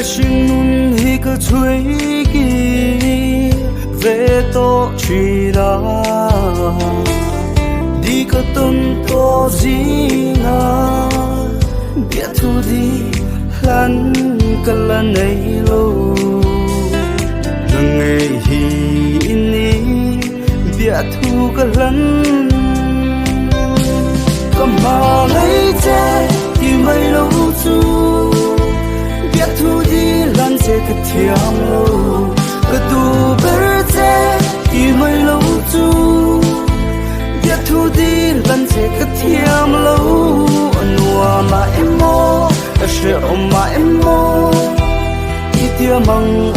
心一个吹给về to chỉ là đi có tuần to gì na biết thu đi lăn cả lần này lâu lần ngày hi ni biết thu cả lần cầm mà lấy che thì mây lâu chu biết thu đi lăn che cái thiam lâu cái tu bể che thì mây lâu chu biết thu đi lăn che cái thiam lâu nua mà em mơ sẽ ôm mà em mơ tia măng